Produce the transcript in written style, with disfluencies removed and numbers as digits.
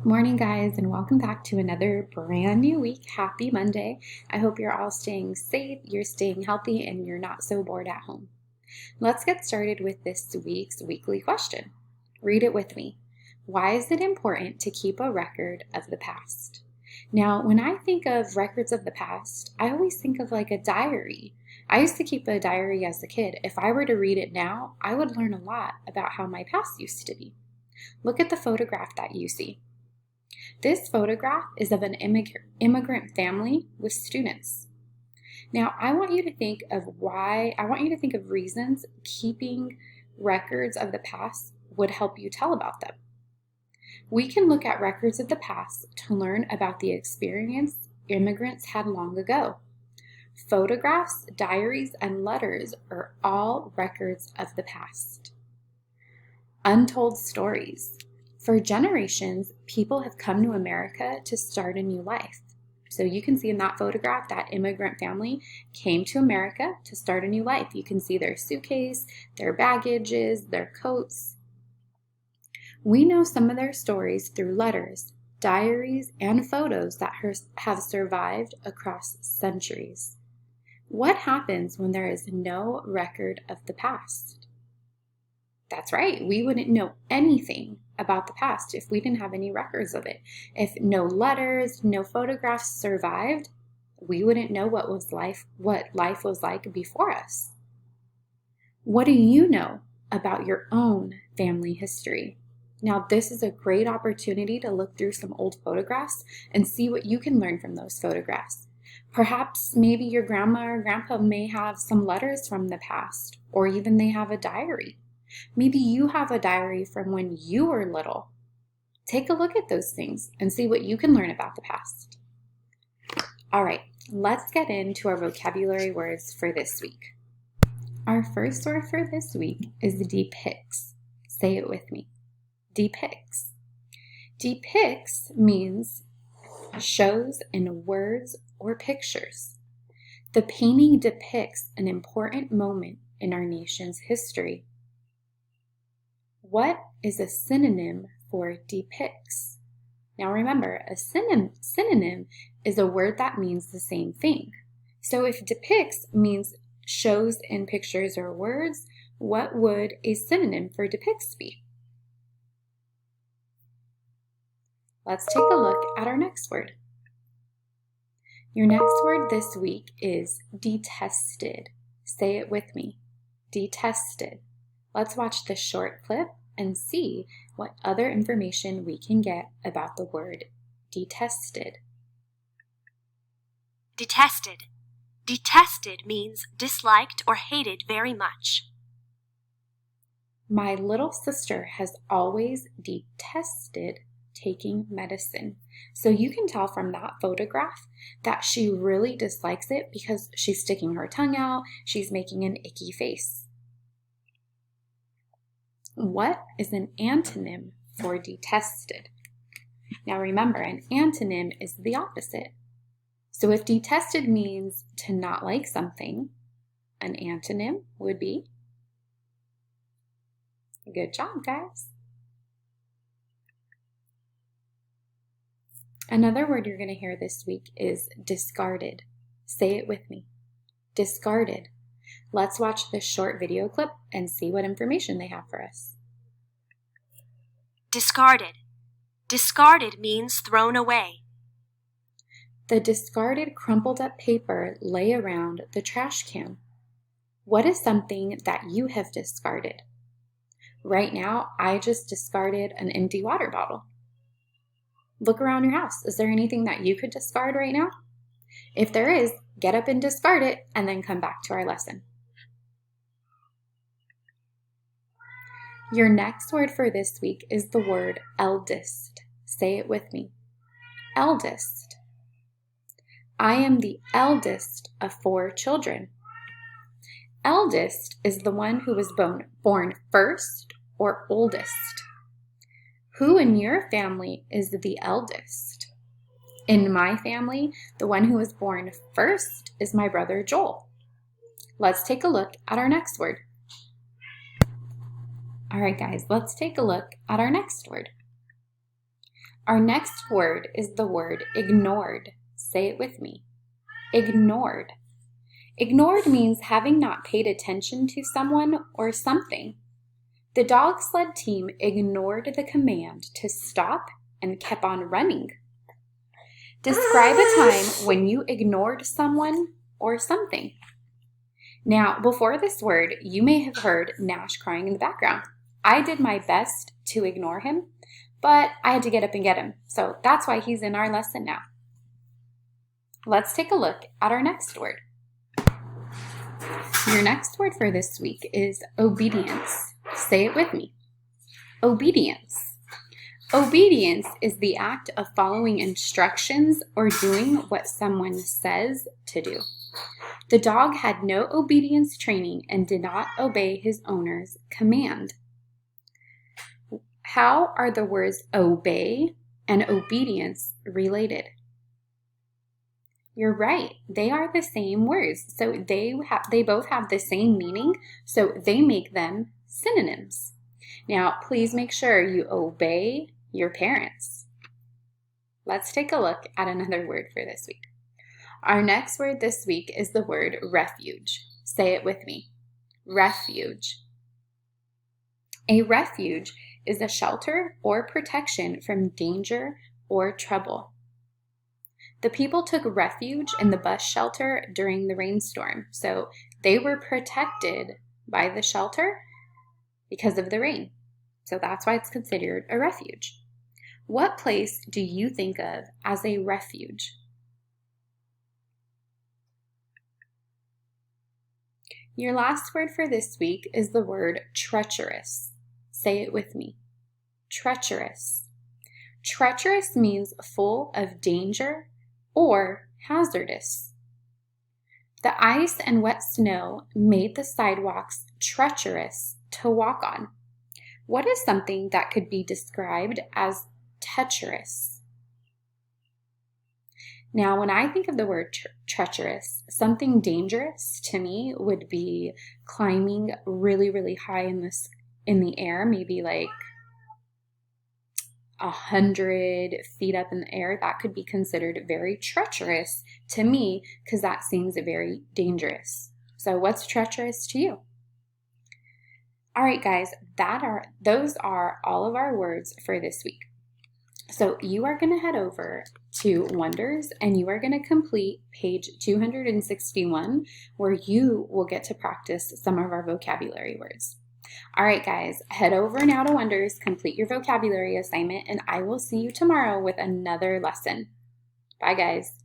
Morning, guys, and welcome back to another brand new week. Happy Monday. I hope you're all staying safe, you're staying healthy, and you're not so bored at home. Let's get started with this week's weekly question. Read it with me. Why is it important to keep a record of the past? Now, when I think of records of the past, I always think of like a diary. I used to keep a diary as a kid. If I were to read it now, I would learn a lot about how my past used to be. Look at the photograph that you see. This photograph is of an immigrant family with students. Now, I want you to think of reasons keeping records of the past would help you tell about them. We can look at records of the past to learn about the experience immigrants had long ago. Photographs, diaries, and letters are all records of the past. Untold stories. For generations, people have come to America to start a new life. So you can see in that photograph, that immigrant family came to America to start a new life. You can see their suitcase, their baggages, their coats. We know some of their stories through letters, diaries, and photos that have survived across centuries. What happens when there is no record of the past? That's right, we wouldn't know anything about the past if we didn't have any records of it. If no letters, no photographs survived, we wouldn't know what life was like before us. What do you know about your own family history? Now, this is a great opportunity to look through some old photographs and see what you can learn from those photographs. Perhaps maybe your grandma or grandpa may have some letters from the past, or even they have a diary. Maybe you have a diary from when you were little. Take a look at those things and see what you can learn about the past. All right, let's get into our vocabulary words for this week. Our first word for this week is depicts. Say it with me. Depicts. Depicts means shows in words or pictures. The painting depicts an important moment in our nation's history. What is a synonym for depicts? Now remember, a synonym is a word that means the same thing. So if depicts means shows in pictures or words, what would a synonym for depicts be? Let's take a look at our next word. Your next word this week is detested. Say it with me. Detested. Let's watch this short clip and see what other information we can get about the word detested. Detested. Detested means disliked or hated very much. My little sister has always detested taking medicine. So you can tell from that photograph that she really dislikes it because she's sticking her tongue out, she's making an icky face. What is an antonym for detested? Now remember, an antonym is the opposite. So if detested means to not like something, an antonym would be? Good job, guys. Another word you're going to hear this week is discarded. Say it with me. Discarded. Let's watch this short video clip and see what information they have for us. Discarded. Discarded means thrown away. The discarded crumpled up paper lay around the trash can. What is something that you have discarded? Right now, I just discarded an empty water bottle. Look around your house. Is there anything that you could discard right now? If there is, get up and discard it and then come back to our lesson. Your next word for this week is the word eldest. Say it with me. Eldest. I am the eldest of 4 children. Eldest is the one who was born first or oldest. Who in your family is the eldest? In my family, the one who was born first is my brother Joel. Let's take a look at our next word. All right, guys, let's take a look at our next word. Our next word is the word ignored. Say it with me. Ignored. Ignored means having not paid attention to someone or something. The dog sled team ignored the command to stop and kept on running. Describe a time when you ignored someone or something. Now, before this word, you may have heard Nash crying in the background. I did my best to ignore him, but I had to get up and get him. So that's why he's in our lesson now. Let's take a look at our next word. Your next word for this week is obedience. Say it with me. Obedience. Obedience is the act of following instructions or doing what someone says to do. The dog had no obedience training and did not obey his owner's command. How are the words obey and obedience related? You're right. They are the same words. So they both have the same meaning, so they make them synonyms. Now, please make sure you obey your parents. Let's take a look at another word for this week. Our next word this week is the word refuge. Say it with me. Refuge. A refuge is a shelter or protection from danger or trouble. The people took refuge in the bus shelter during the rainstorm, so they were protected by the shelter because of the rain. So that's why it's considered a refuge. What place do you think of as a refuge? Your last word for this week is the word treacherous. Say it with me. Treacherous. Treacherous means full of danger or hazardous. The ice and wet snow made the sidewalks treacherous to walk on. What is something that could be described as treacherous? Now, when I think of the word treacherous, something dangerous to me would be climbing really, really high in the air, maybe like 100 feet up in the air. That could be considered very treacherous to me because that seems very dangerous. So what's treacherous to you? All right, guys, those are all of our words for this week. So you are going to head over to Wonders and you are going to complete page 261 where you will get to practice some of our vocabulary words. All right, guys, head over now to Wonders, complete your vocabulary assignment, and I will see you tomorrow with another lesson. Bye, guys.